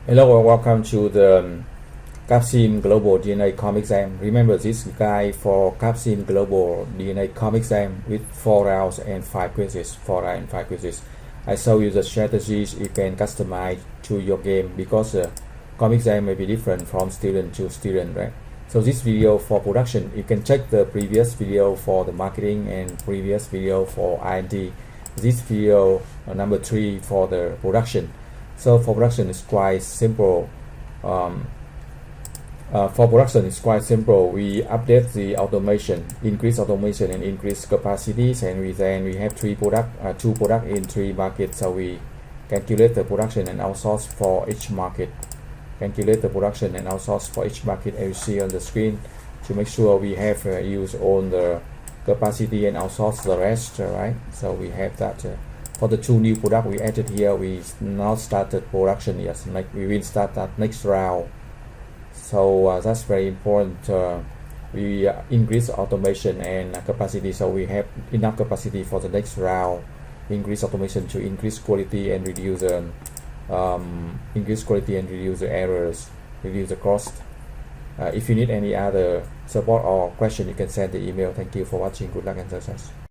Hello and welcome to the Capsim GlobalDNA CompXM. Remember this guide for Capsim GlobalDNA CompXM with 4 rounds and 5 quizzes. 4 rounds and 5 quizzes. I show you the strategies you can customize to your game because CompXM may be different from student to student, right? So this video for production, you can check the previous video for the marketing and previous video for R&D. This video number 3 for the production. So for production it's quite simple. We update the automation, increase automation and increase capacities, and we have two product in 3 markets. So we calculate the production and outsource for each market. As you see on the screen, to make sure we have use all the capacity and outsource the rest, right? So we have that. For the 2 new product we added here, we not started production yet. Like we will start that next round. So that's very important. We increase automation and capacity, so we have enough capacity for the next round. Increase automation to increase quality and reduce the errors, reduce the cost. If you need any other support or question, you can send the email. Thank you for watching. Good luck and success.